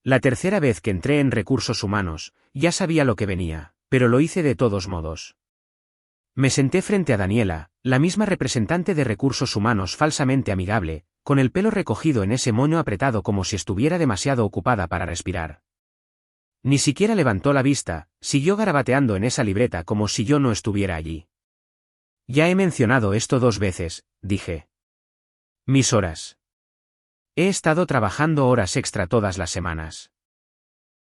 La tercera vez que entré en recursos humanos, ya sabía lo que venía, pero lo hice de todos modos. Me senté frente a Daniela, la misma representante de recursos humanos falsamente amigable, con el pelo recogido en ese moño apretado como si estuviera demasiado ocupada para respirar. Ni siquiera levantó la vista, siguió garabateando en esa libreta como si yo no estuviera allí. Ya he mencionado esto 2 veces, dije. Mis horas. He estado trabajando horas extra todas las semanas.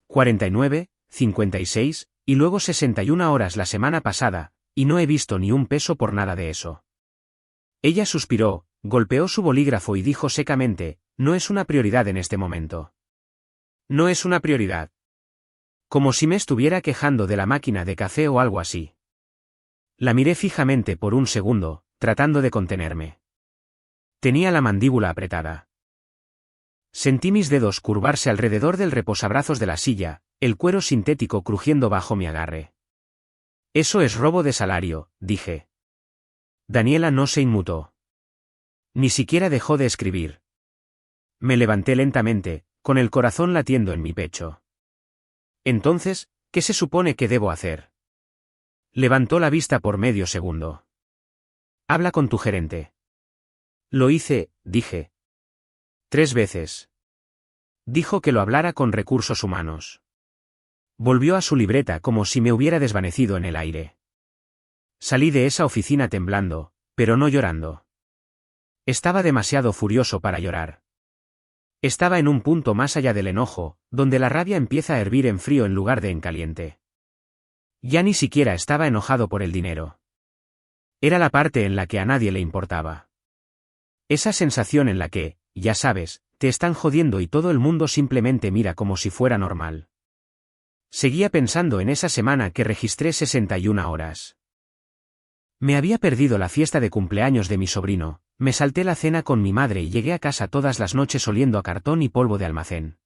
49, 56, y luego 61 horas la semana pasada, y no he visto ni un peso por nada de eso. Ella suspiró, golpeó su bolígrafo y dijo secamente, no es una prioridad en este momento. No es una prioridad. Como si me estuviera quejando de la máquina de café o algo así. La miré fijamente por un segundo, tratando de contenerme. Tenía la mandíbula apretada. Sentí mis dedos curvarse alrededor del reposabrazos de la silla, el cuero sintético crujiendo bajo mi agarre. Eso es robo de salario, dije. Daniela no se inmutó. Ni siquiera dejó de escribir. Me levanté lentamente, con el corazón latiendo en mi pecho. Entonces, ¿qué se supone que debo hacer? Levantó la vista por medio segundo. Habla con tu gerente. Lo hice, dije. 3 veces. Dijo que lo hablara con recursos humanos. Volvió a su libreta como si me hubiera desvanecido en el aire. Salí de esa oficina temblando, pero no llorando. Estaba demasiado furioso para llorar. Estaba en un punto más allá del enojo, donde la rabia empieza a hervir en frío en lugar de en caliente. Ya ni siquiera estaba enojado por el dinero. Era la parte en la que a nadie le importaba. Esa sensación en la que, ya sabes, te están jodiendo y todo el mundo simplemente mira como si fuera normal. Seguía pensando en esa semana que registré 61 horas. Me había perdido la fiesta de cumpleaños de mi sobrino, me salté la cena con mi madre y llegué a casa todas las noches oliendo a cartón y polvo de almacén.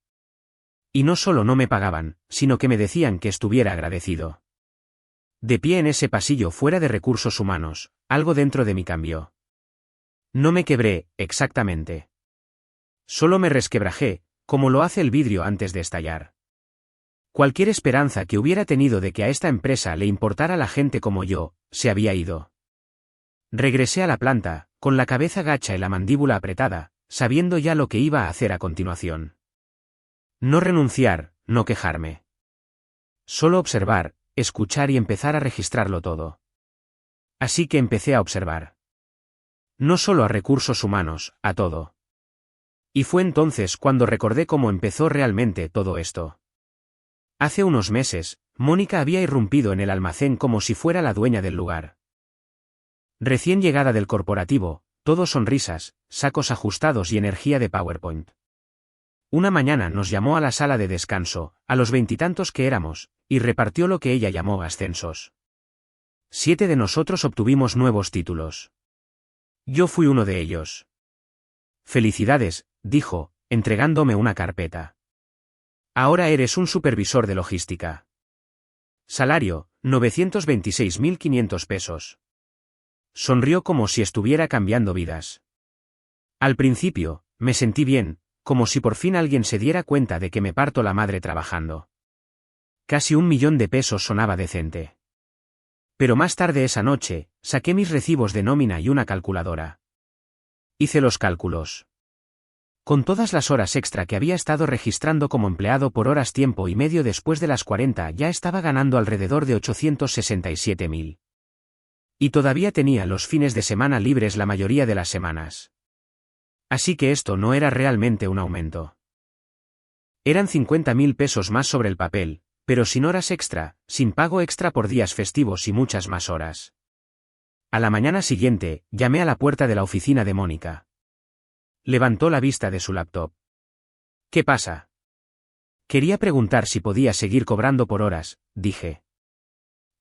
Y no solo no me pagaban, sino que me decían que estuviera agradecido. De pie en ese pasillo fuera de recursos humanos, algo dentro de mí cambió. No me quebré, exactamente. Solo me resquebrajé, como lo hace el vidrio antes de estallar. Cualquier esperanza que hubiera tenido de que a esta empresa le importara la gente como yo, se había ido. Regresé a la planta, con la cabeza gacha y la mandíbula apretada, sabiendo ya lo que iba a hacer a continuación. No renunciar, no quejarme. Solo observar, escuchar y empezar a registrarlo todo. Así que empecé a observar. No solo a recursos humanos, a todo. Y fue entonces cuando recordé cómo empezó realmente todo esto. Hace unos meses, Mónica había irrumpido en el almacén como si fuera la dueña del lugar. Recién llegada del corporativo, todo sonrisas, sacos ajustados y energía de PowerPoint. Una mañana nos llamó a la sala de descanso, a los 20 y tantos que éramos, y repartió lo que ella llamó ascensos. 7 de nosotros obtuvimos nuevos títulos. Yo fui uno de ellos. Felicidades, dijo, entregándome una carpeta. Ahora eres un supervisor de logística. Salario, 926.500 pesos. Sonrió como si estuviera cambiando vidas. Al principio, me sentí bien, como si por fin alguien se diera cuenta de que me parto la madre trabajando. Casi 1 millón de pesos sonaba decente. Pero más tarde esa noche, saqué mis recibos de nómina y una calculadora. Hice los cálculos. Con todas las horas extra que había estado registrando como empleado por horas tiempo y medio después de las 40 ya estaba ganando alrededor de 867.000. Y todavía tenía los fines de semana libres la mayoría de las semanas. Así que esto no era realmente un aumento. Eran 50.000 pesos más sobre el papel, pero sin horas extra, sin pago extra por días festivos y muchas más horas. A la mañana siguiente, llamé a la puerta de la oficina de Mónica. Levantó la vista de su laptop. ¿Qué pasa? Quería preguntar si podía seguir cobrando por horas, dije.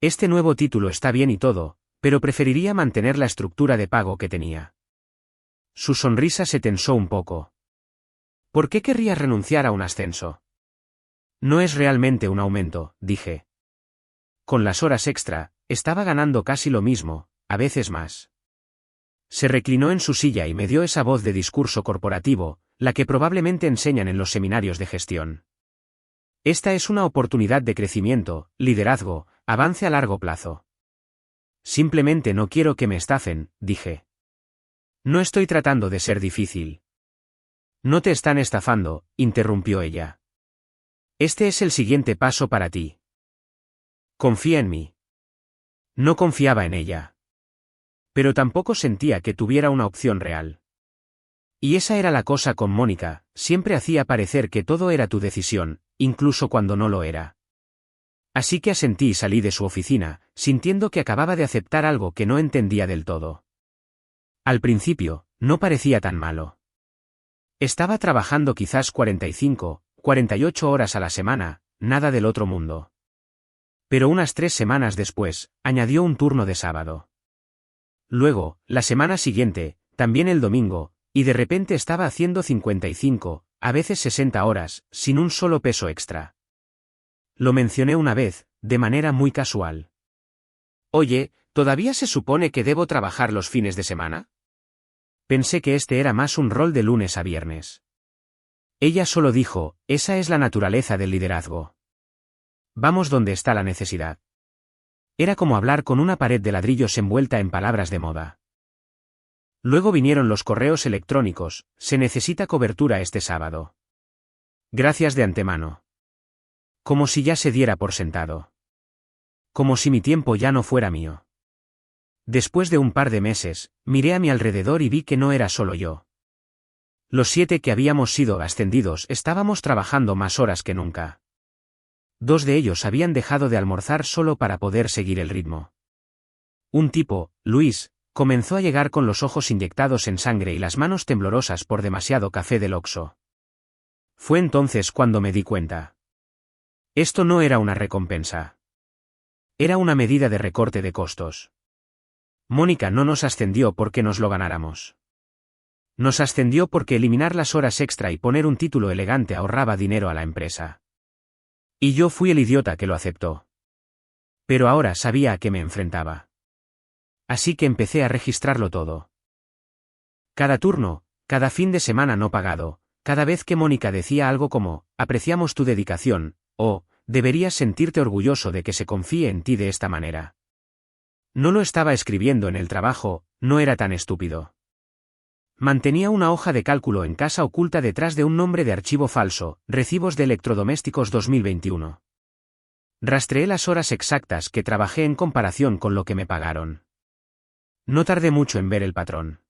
Este nuevo título está bien y todo, pero preferiría mantener la estructura de pago que tenía. Su sonrisa se tensó un poco. ¿Por qué querrías renunciar a un ascenso? No es realmente un aumento, dije. Con las horas extra, estaba ganando casi lo mismo, a veces más. Se reclinó en su silla y me dio esa voz de discurso corporativo, la que probablemente enseñan en los seminarios de gestión. Esta es una oportunidad de crecimiento, liderazgo, avance a largo plazo. Simplemente no quiero que me estafen, dije. No estoy tratando de ser difícil. No te están estafando, interrumpió ella. Este es el siguiente paso para ti. Confía en mí. No confiaba en ella. Pero tampoco sentía que tuviera una opción real. Y esa era la cosa con Mónica, siempre hacía parecer que todo era tu decisión, incluso cuando no lo era. Así que asentí y salí de su oficina, sintiendo que acababa de aceptar algo que no entendía del todo. Al principio, no parecía tan malo. Estaba trabajando quizás 45, 48 horas a la semana, nada del otro mundo. Pero unas 3 semanas después, añadió un turno de sábado. Luego, la semana siguiente, también el domingo, y de repente estaba haciendo 55, a veces 60 horas, sin un solo peso extra. Lo mencioné una vez, de manera muy casual. Oye, ¿todavía se supone que debo trabajar los fines de semana? Pensé que este era más un rol de lunes a viernes. Ella solo dijo, esa es la naturaleza del liderazgo. Vamos donde está la necesidad. Era como hablar con una pared de ladrillos envuelta en palabras de moda. Luego vinieron los correos electrónicos, se necesita cobertura este sábado. Gracias de antemano. Como si ya se diera por sentado. Como si mi tiempo ya no fuera mío. Después de un par de meses, miré a mi alrededor y vi que no era solo yo. Los 7 que habíamos sido ascendidos estábamos trabajando más horas que nunca. 2 de ellos habían dejado de almorzar solo para poder seguir el ritmo. Un tipo, Luis, comenzó a llegar con los ojos inyectados en sangre y las manos temblorosas por demasiado café del Oxxo. Fue entonces cuando me di cuenta. Esto no era una recompensa. Era una medida de recorte de costos. Mónica no nos ascendió porque nos lo ganáramos. Nos ascendió porque eliminar las horas extra y poner un título elegante ahorraba dinero a la empresa. Y yo fui el idiota que lo aceptó. Pero ahora sabía a qué me enfrentaba. Así que empecé a registrarlo todo. Cada turno, cada fin de semana no pagado, cada vez que Mónica decía algo como, apreciamos tu dedicación, o, deberías sentirte orgulloso de que se confíe en ti de esta manera. No lo estaba escribiendo en el trabajo, no era tan estúpido. Mantenía una hoja de cálculo en casa oculta detrás de un nombre de archivo falso, recibos de electrodomésticos 2021. Rastreé las horas exactas que trabajé en comparación con lo que me pagaron. No tardé mucho en ver el patrón.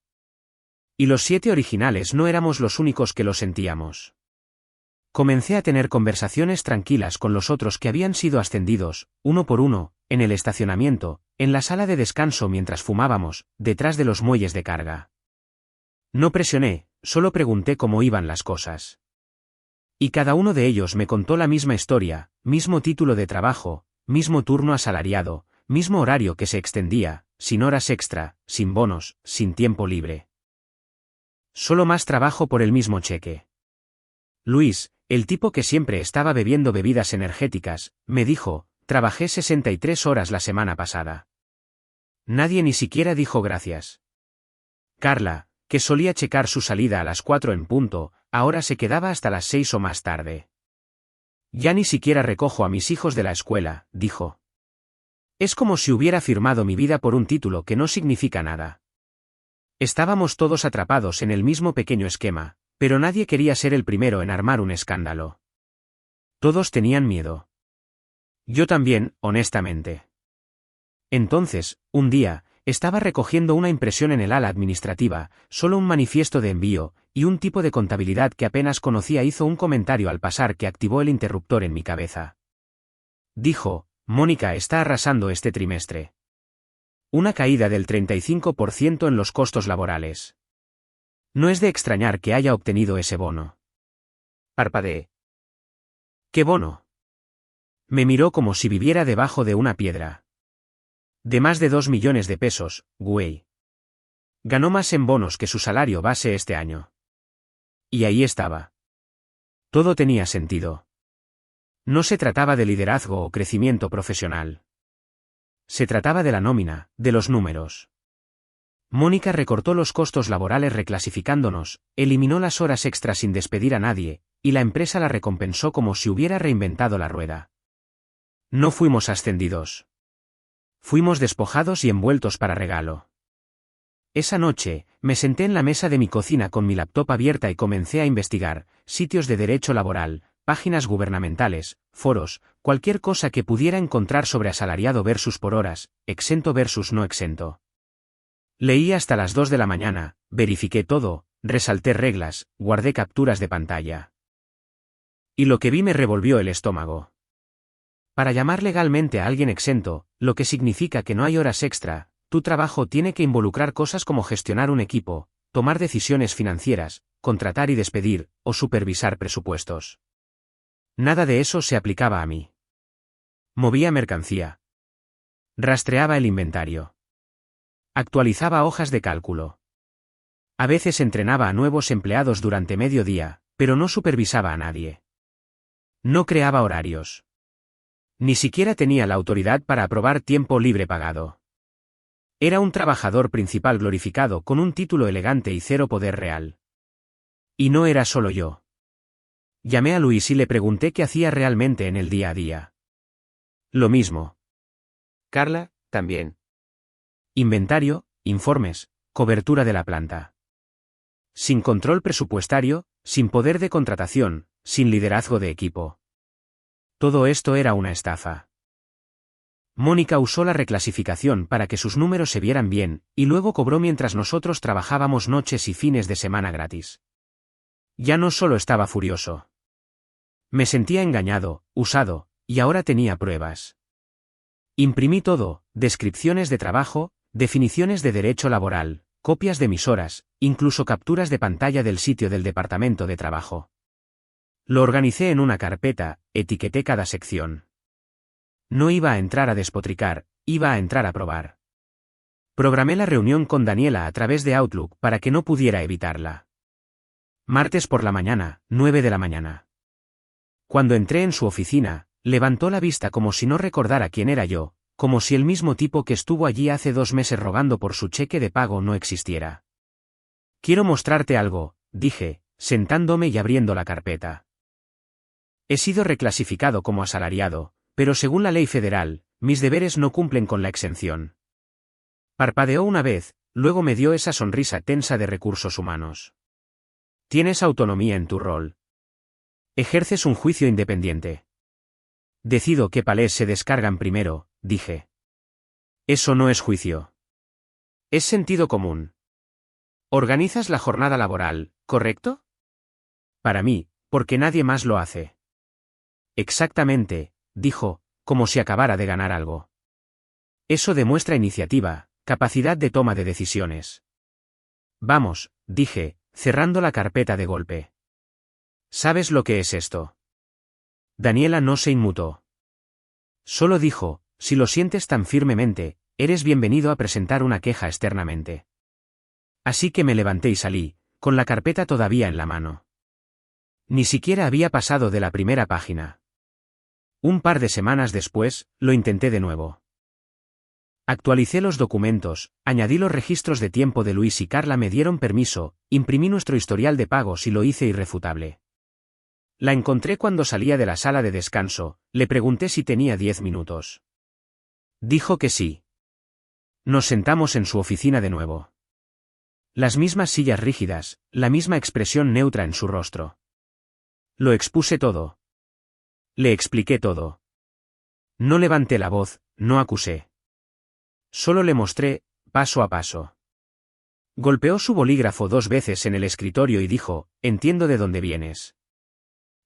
Y los 7 originales no éramos los únicos que lo sentíamos. Comencé a tener conversaciones tranquilas con los otros que habían sido ascendidos, uno por uno, en el estacionamiento, en la sala de descanso mientras fumábamos, detrás de los muelles de carga. No presioné, solo pregunté cómo iban las cosas. Y cada uno de ellos me contó la misma historia, mismo título de trabajo, mismo turno asalariado, mismo horario que se extendía, sin horas extra, sin bonos, sin tiempo libre. Solo más trabajo por el mismo cheque. Luis, el tipo que siempre estaba bebiendo bebidas energéticas, me dijo, trabajé 63 horas la semana pasada. Nadie ni siquiera dijo gracias. Carla, que solía checar su salida a las 4 en punto, ahora se quedaba hasta las 6 o más tarde. Ya ni siquiera recojo a mis hijos de la escuela, dijo. Es como si hubiera firmado mi vida por un título que no significa nada. Estábamos todos atrapados en el mismo pequeño esquema, pero nadie quería ser el primero en armar un escándalo. Todos tenían miedo. Yo también, honestamente. Entonces, un día, estaba recogiendo una impresión en el ala administrativa, solo un manifiesto de envío, y un tipo de contabilidad que apenas conocía hizo un comentario al pasar que activó el interruptor en mi cabeza. Dijo, Mónica está arrasando este trimestre. Una caída del 35% en los costos laborales. No es de extrañar que haya obtenido ese bono. Parpadeé. ¿Qué bono? Me miró como si viviera debajo de una piedra. De más de 2 millones de pesos, güey. Ganó más en bonos que su salario base este año. Y ahí estaba. Todo tenía sentido. No se trataba de liderazgo o crecimiento profesional. Se trataba de la nómina, de los números. Mónica recortó los costos laborales reclasificándonos, eliminó las horas extras sin despedir a nadie, y la empresa la recompensó como si hubiera reinventado la rueda. No fuimos ascendidos. Fuimos despojados y envueltos para regalo. Esa noche, me senté en la mesa de mi cocina con mi laptop abierta y comencé a investigar sitios de derecho laboral, páginas gubernamentales, foros, cualquier cosa que pudiera encontrar sobre asalariado versus por horas, exento versus no exento. Leí hasta las 2 de la mañana, verifiqué todo, resalté reglas, guardé capturas de pantalla. Y lo que vi me revolvió el estómago. Para llamar legalmente a alguien exento, lo que significa que no hay horas extra, tu trabajo tiene que involucrar cosas como gestionar un equipo, tomar decisiones financieras, contratar y despedir, o supervisar presupuestos. Nada de eso se aplicaba a mí. Movía mercancía. Rastreaba el inventario. Actualizaba hojas de cálculo. A veces entrenaba a nuevos empleados durante medio día, pero no supervisaba a nadie. No creaba horarios. Ni siquiera tenía la autoridad para aprobar tiempo libre pagado. Era un trabajador principal glorificado con un título elegante y cero poder real. Y no era solo yo. Llamé a Luis y le pregunté qué hacía realmente en el día a día. Lo mismo. Carla, también. Inventario, informes, cobertura de la planta. Sin control presupuestario, sin poder de contratación, sin liderazgo de equipo. Todo esto era una estafa. Mónica usó la reclasificación para que sus números se vieran bien, y luego cobró mientras nosotros trabajábamos noches y fines de semana gratis. Ya no solo estaba furioso. Me sentía engañado, usado, y ahora tenía pruebas. Imprimí todo, descripciones de trabajo, definiciones de derecho laboral, copias de mis horas, incluso capturas de pantalla del sitio del departamento de trabajo. Lo organicé en una carpeta, etiqueté cada sección. No iba a entrar a despotricar, iba a entrar a probar. Programé la reunión con Daniela a través de Outlook para que no pudiera evitarla. Martes por la mañana, 9 de la mañana. Cuando entré en su oficina, levantó la vista como si no recordara quién era yo, como si el mismo tipo que estuvo allí hace 2 meses rogando por su cheque de pago no existiera. Quiero mostrarte algo, dije, sentándome y abriendo la carpeta. He sido reclasificado como asalariado, pero según la ley federal, mis deberes no cumplen con la exención. Parpadeó una vez, luego me dio esa sonrisa tensa de recursos humanos. Tienes autonomía en tu rol. Ejerces un juicio independiente. Decido qué palés se descargan primero, dije. Eso no es juicio. Es sentido común. Organizas la jornada laboral, ¿correcto? Para mí, porque nadie más lo hace. Exactamente, dijo, como si acabara de ganar algo. Eso demuestra iniciativa, capacidad de toma de decisiones. Vamos, dije, cerrando la carpeta de golpe. ¿Sabes lo que es esto? Daniela no se inmutó. Solo dijo, si lo sientes tan firmemente, eres bienvenido a presentar una queja externamente. Así que me levanté y salí, con la carpeta todavía en la mano. Ni siquiera había pasado de la primera página. Un par de semanas después, lo intenté de nuevo. Actualicé los documentos, añadí los registros de tiempo de Luis y Carla me dieron permiso, imprimí nuestro historial de pagos y lo hice irrefutable. La encontré cuando salía de la sala de descanso, le pregunté si tenía 10 minutos. Dijo que sí. Nos sentamos en su oficina de nuevo. Las mismas sillas rígidas, la misma expresión neutra en su rostro. Lo expuse todo. Le expliqué todo. No levanté la voz, no acusé. Solo le mostré, paso a paso. Golpeó su bolígrafo 2 veces en el escritorio y dijo, entiendo de dónde vienes.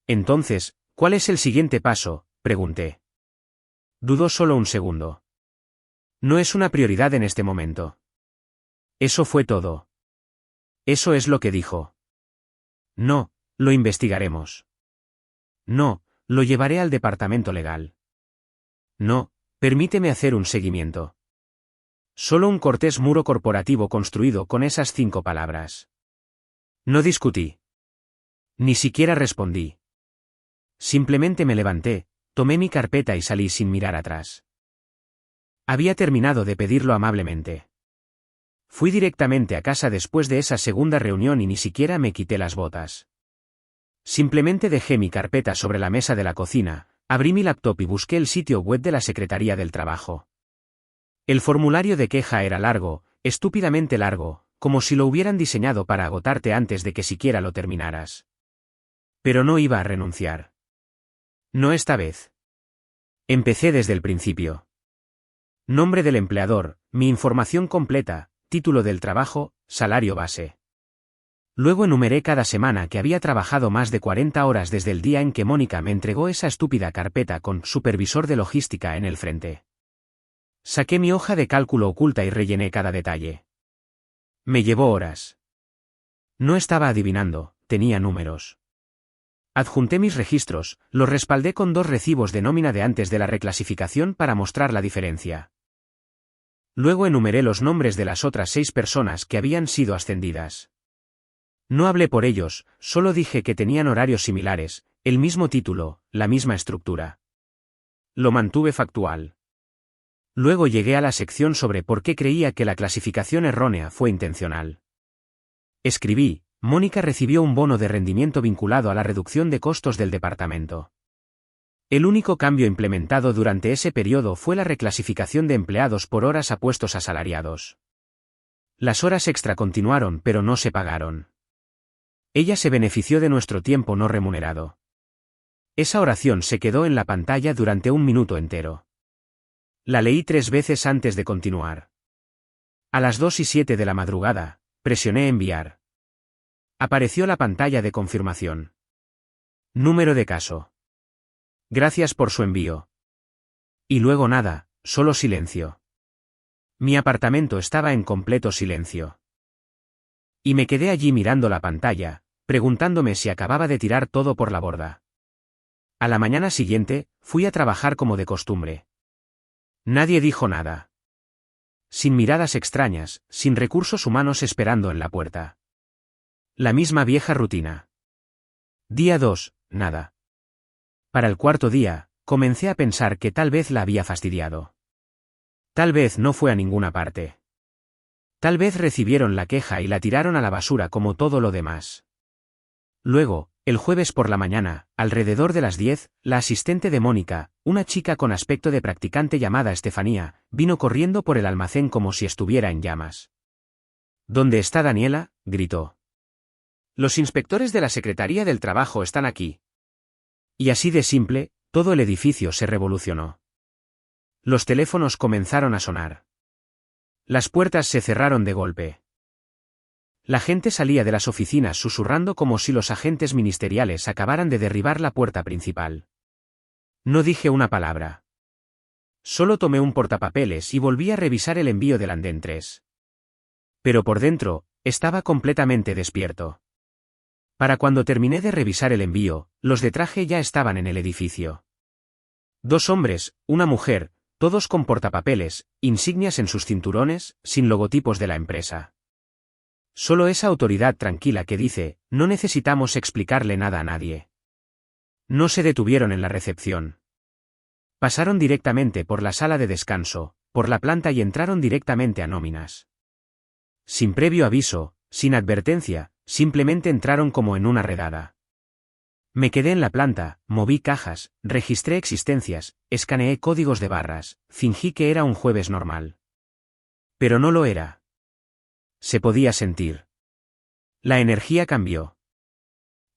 Entonces, ¿cuál es el siguiente paso?, pregunté. Dudó solo un segundo. No es una prioridad en este momento. Eso fue todo. Eso es lo que dijo. No, lo investigaremos. No, lo llevaré al departamento legal. No, permíteme hacer un seguimiento. Solo un cortés muro corporativo construido con esas 5 palabras. No discutí. Ni siquiera respondí. Simplemente me levanté, tomé mi carpeta y salí sin mirar atrás. Había terminado de pedirlo amablemente. Fui directamente a casa después de esa segunda reunión y ni siquiera me quité las botas. Simplemente dejé mi carpeta sobre la mesa de la cocina, abrí mi laptop y busqué el sitio web de la Secretaría del Trabajo. El formulario de queja era largo, estúpidamente largo, como si lo hubieran diseñado para agotarte antes de que siquiera lo terminaras. Pero no iba a renunciar. No esta vez. Empecé desde el principio. Nombre del empleador, mi información completa, título del trabajo, salario base. Luego enumeré cada semana que había trabajado más de 40 horas desde el día en que Mónica me entregó esa estúpida carpeta con supervisor de logística en el frente. Saqué mi hoja de cálculo oculta y rellené cada detalle. Me llevó horas. No estaba adivinando, tenía números. Adjunté mis registros, los respaldé con 2 recibos de nómina de antes de la reclasificación para mostrar la diferencia. Luego enumeré los nombres de las otras 6 personas que habían sido ascendidas. No hablé por ellos, solo dije que tenían horarios similares, el mismo título, la misma estructura. Lo mantuve factual. Luego llegué a la sección sobre por qué creía que la clasificación errónea fue intencional. Escribí: Mónica recibió un bono de rendimiento vinculado a la reducción de costos del departamento. El único cambio implementado durante ese periodo fue la reclasificación de empleados por horas a puestos asalariados. Las horas extra continuaron pero no se pagaron. Ella se benefició de nuestro tiempo no remunerado. Esa oración se quedó en la pantalla durante 1 minuto entero. La leí 3 veces antes de continuar. A las 2:07 de la madrugada, presioné enviar. Apareció la pantalla de confirmación. Número de caso. Gracias por su envío. Y luego nada, solo silencio. Mi apartamento estaba en completo silencio. Y me quedé allí mirando la pantalla, preguntándome si acababa de tirar todo por la borda. A la mañana siguiente, fui a trabajar como de costumbre. Nadie dijo nada. Sin miradas extrañas, sin recursos humanos esperando en la puerta. La misma vieja rutina. Día 2, nada. Para el 4.º día, comencé a pensar que tal vez la había fastidiado. Tal vez no fue a ninguna parte. Tal vez recibieron la queja y la tiraron a la basura como todo lo demás. Luego, el jueves por la mañana, alrededor de las 10, la asistente de Mónica, una chica con aspecto de practicante llamada Estefanía, vino corriendo por el almacén como si estuviera en llamas. ¿Dónde está Daniela?, gritó. Los inspectores de la Secretaría del Trabajo están aquí. Y así de simple, todo el edificio se revolucionó. Los teléfonos comenzaron a sonar. Las puertas se cerraron de golpe. La gente salía de las oficinas susurrando como si los agentes ministeriales acabaran de derribar la puerta principal. No dije una palabra. Solo tomé un portapapeles y volví a revisar el envío del andén 3. Pero por dentro, estaba completamente despierto. Para cuando terminé de revisar el envío, los de traje ya estaban en el edificio. 2 hombres, una mujer, todos con portapapeles, insignias en sus cinturones, sin logotipos de la empresa. Solo esa autoridad tranquila que dice, no necesitamos explicarle nada a nadie. No se detuvieron en la recepción. Pasaron directamente por la sala de descanso, por la planta y entraron directamente a nóminas. Sin previo aviso, sin advertencia, simplemente entraron como en una redada. Me quedé en la planta, moví cajas, registré existencias, escaneé códigos de barras, fingí que era un jueves normal. Pero no lo era. Se podía sentir. La energía cambió.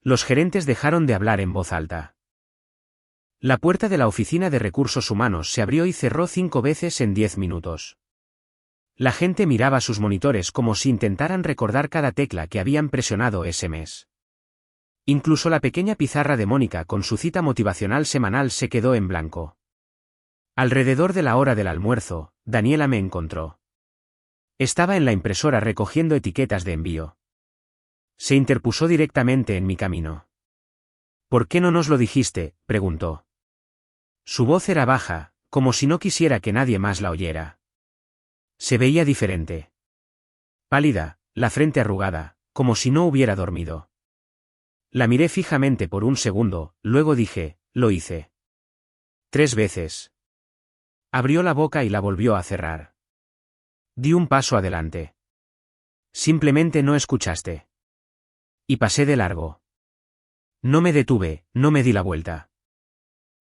Los gerentes dejaron de hablar en voz alta. La puerta de la oficina de recursos humanos se abrió y cerró 5 veces en 10 minutos. La gente miraba sus monitores como si intentaran recordar cada tecla que habían presionado ese mes. Incluso la pequeña pizarra de Mónica con su cita motivacional semanal se quedó en blanco. Alrededor de la hora del almuerzo, Daniela me encontró. Estaba en la impresora recogiendo etiquetas de envío. Se interpuso directamente en mi camino. ¿Por qué no nos lo dijiste?, preguntó. Su voz era baja, como si no quisiera que nadie más la oyera. Se veía diferente. Pálida, la frente arrugada, como si no hubiera dormido. La miré fijamente por un segundo, luego dije, lo hice. 3 veces. Abrió la boca y la volvió a cerrar. Di un paso adelante. Simplemente no escuchaste. Y pasé de largo. No me detuve, no me di la vuelta.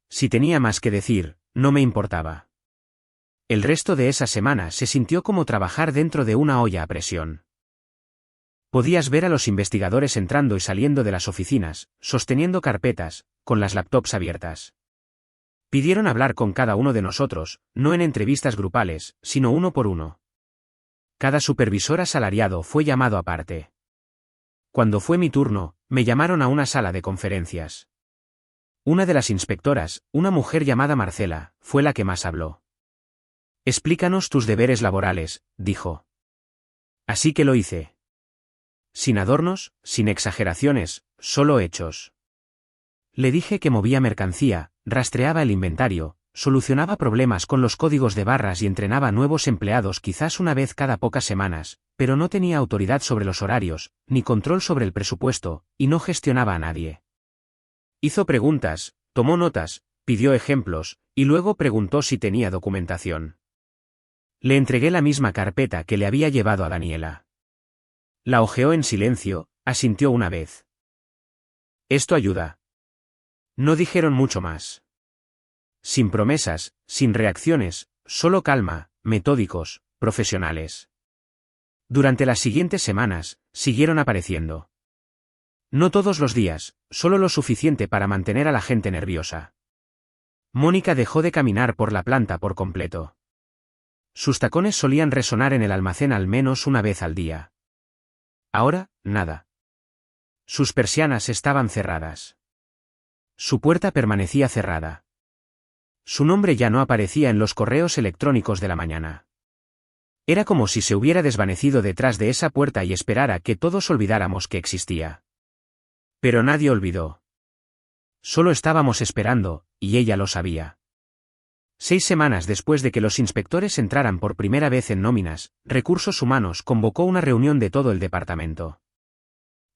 Si tenía más que decir, no me importaba. El resto de esa semana se sintió como trabajar dentro de una olla a presión. Podías ver a los investigadores entrando y saliendo de las oficinas, sosteniendo carpetas, con las laptops abiertas. Pidieron hablar con cada uno de nosotros, no en entrevistas grupales, sino uno por uno. Cada supervisor asalariado fue llamado aparte. Cuando fue mi turno, me llamaron a una sala de conferencias. Una de las inspectoras, una mujer llamada Marcela, fue la que más habló. «Explícanos tus deberes laborales», dijo. Así que lo hice. Sin adornos, sin exageraciones, solo hechos. Le dije que movía mercancía, rastreaba el inventario, solucionaba problemas con los códigos de barras y entrenaba nuevos empleados quizás una vez cada pocas semanas, pero no tenía autoridad sobre los horarios, ni control sobre el presupuesto, y no gestionaba a nadie. Hizo preguntas, tomó notas, pidió ejemplos, y luego preguntó si tenía documentación. Le entregué la misma carpeta que le había llevado a Daniela. La hojeó en silencio, asintió una vez. «Esto ayuda». No dijeron mucho más. Sin promesas, sin reacciones, solo calma, metódicos, profesionales. Durante las siguientes semanas, siguieron apareciendo. No todos los días, solo lo suficiente para mantener a la gente nerviosa. Mónica dejó de caminar por la planta por completo. Sus tacones solían resonar en el almacén al menos una vez al día. Ahora, nada. Sus persianas estaban cerradas. Su puerta permanecía cerrada. Su nombre ya no aparecía en los correos electrónicos de la mañana. Era como si se hubiera desvanecido detrás de esa puerta y esperara que todos olvidáramos que existía. Pero nadie olvidó. Solo estábamos esperando, y ella lo sabía. 6 semanas después de que los inspectores entraran por primera vez en nóminas, Recursos Humanos convocó una reunión de todo el departamento.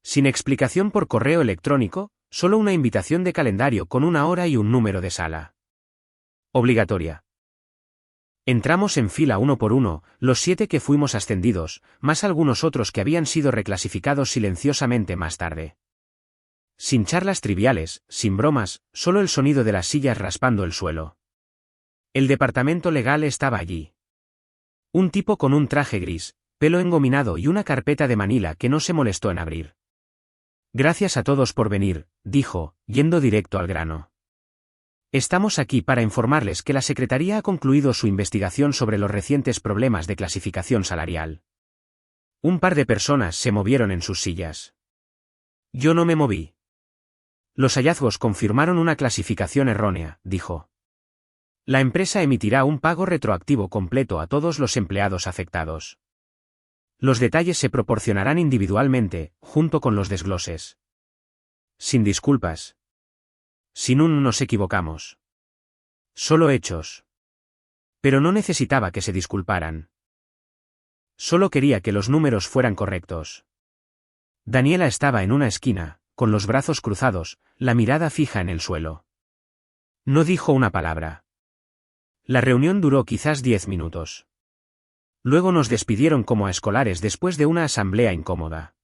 Sin explicación por correo electrónico, solo una invitación de calendario con una hora y un número de sala. Obligatoria. Entramos en fila uno por uno, los 7 que fuimos ascendidos, más algunos otros que habían sido reclasificados silenciosamente más tarde. Sin charlas triviales, sin bromas, solo el sonido de las sillas raspando el suelo. El departamento legal estaba allí. Un tipo con un traje gris, pelo engominado y una carpeta de Manila que no se molestó en abrir. «Gracias a todos por venir», dijo, yendo directo al grano. «Estamos aquí para informarles que la Secretaría ha concluido su investigación sobre los recientes problemas de clasificación salarial». Un par de personas se movieron en sus sillas. Yo no me moví. «Los hallazgos confirmaron una clasificación errónea», dijo. «La empresa emitirá un pago retroactivo completo a todos los empleados afectados. Los detalles se proporcionarán individualmente, junto con los desgloses. Sin disculpas. Sin un nos equivocamos. Solo hechos». Pero no necesitaba que se disculparan. Solo quería que los números fueran correctos. Daniela estaba en una esquina, con los brazos cruzados, la mirada fija en el suelo. No dijo una palabra. La reunión duró quizás 10 minutos. Luego nos despidieron como a escolares después de una asamblea incómoda.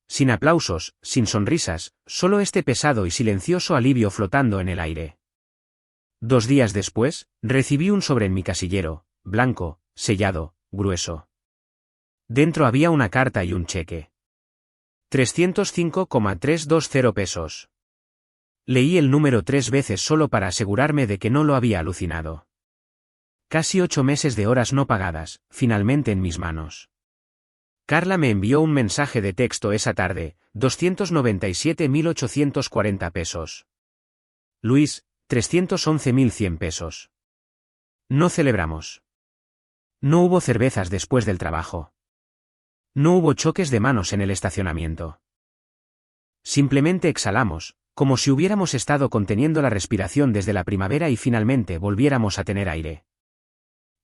Sin aplausos, sin sonrisas, solo este pesado y silencioso alivio flotando en el aire. 2 días después, recibí un sobre en mi casillero, blanco, sellado, grueso. Dentro había una carta y un cheque. 305,320 pesos. Leí el número 3 veces solo para asegurarme de que no lo había alucinado. Casi 8 meses de horas no pagadas, finalmente en mis manos. Carla me envió un mensaje de texto esa tarde, 297.840 pesos. Luis, 311.100 pesos. No celebramos. No hubo cervezas después del trabajo. No hubo choques de manos en el estacionamiento. Simplemente exhalamos, como si hubiéramos estado conteniendo la respiración desde la primavera y finalmente volviéramos a tener aire.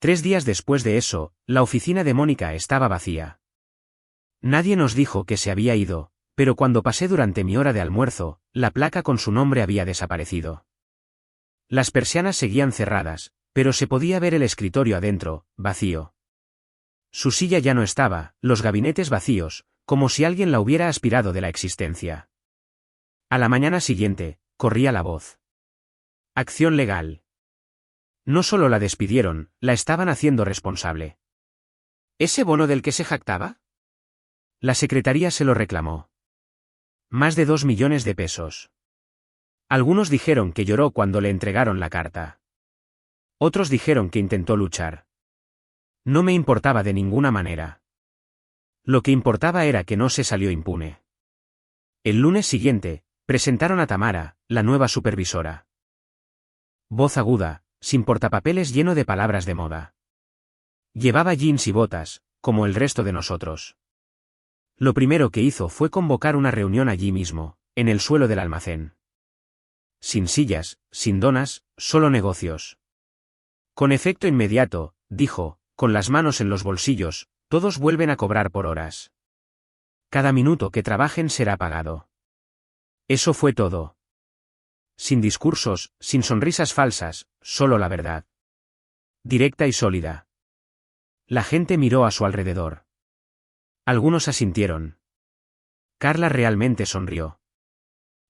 3 días después de eso, la oficina de Mónica estaba vacía. Nadie nos dijo que se había ido, pero cuando pasé durante mi hora de almuerzo, la placa con su nombre había desaparecido. Las persianas seguían cerradas, pero se podía ver el escritorio adentro, vacío. Su silla ya no estaba, los gabinetes vacíos, como si alguien la hubiera aspirado de la existencia. A la mañana siguiente, corría la voz. Acción legal. No solo la despidieron, la estaban haciendo responsable. ¿Ese bono del que se jactaba? La secretaría se lo reclamó. Más de 2 millones de pesos. Algunos dijeron que lloró cuando le entregaron la carta. Otros dijeron que intentó luchar. No me importaba de ninguna manera. Lo que importaba era que no se salió impune. El lunes siguiente, presentaron a Tamara, la nueva supervisora. Voz aguda, sin portapapeles, lleno de palabras de moda. Llevaba jeans y botas, como el resto de nosotros. Lo primero que hizo fue convocar una reunión allí mismo, en el suelo del almacén. Sin sillas, sin donas, solo negocios. Con efecto inmediato, dijo, con las manos en los bolsillos, todos vuelven a cobrar por horas. Cada minuto que trabajen será pagado. Eso fue todo. Sin discursos, sin sonrisas falsas, solo la verdad. Directa y sólida. La gente miró a su alrededor. Algunos asintieron. Carla realmente sonrió.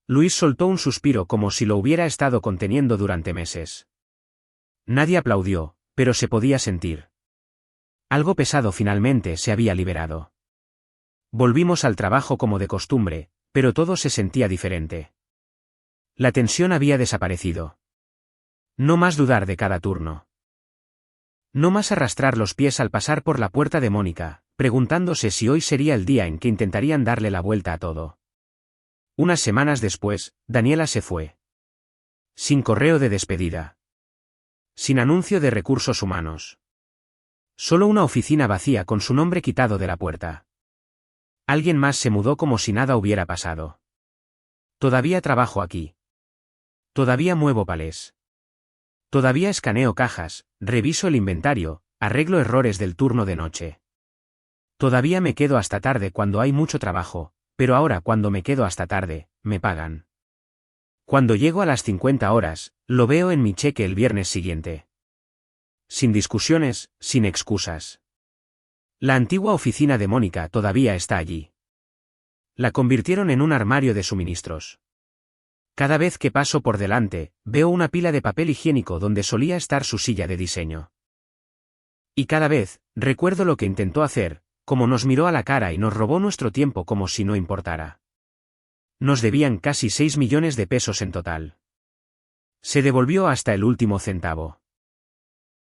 Luis soltó un suspiro como si lo hubiera estado conteniendo durante meses. Nadie aplaudió, pero se podía sentir. Algo pesado finalmente se había liberado. Volvimos al trabajo como de costumbre, pero todo se sentía diferente. La tensión había desaparecido. No más dudar de cada turno. No más arrastrar los pies al pasar por la puerta de Mónica, preguntándose si hoy sería el día en que intentarían darle la vuelta a todo. Unas semanas después, Daniela se fue. Sin correo de despedida. Sin anuncio de recursos humanos. Solo una oficina vacía con su nombre quitado de la puerta. Alguien más se mudó como si nada hubiera pasado. Todavía trabajo aquí. Todavía muevo palés. Todavía escaneo cajas, reviso el inventario, arreglo errores del turno de noche. Todavía me quedo hasta tarde cuando hay mucho trabajo, pero ahora cuando me quedo hasta tarde, me pagan. Cuando llego a las 50 horas, lo veo en mi cheque el viernes siguiente. Sin discusiones, sin excusas. La antigua oficina de Mónica todavía está allí. La convirtieron en un armario de suministros. Cada vez que paso por delante, veo una pila de papel higiénico donde solía estar su silla de diseño. Y cada vez, recuerdo lo que intentó hacer, cómo nos miró a la cara y nos robó nuestro tiempo como si no importara. Nos debían casi 6 millones de pesos en total. Se devolvió hasta el último centavo.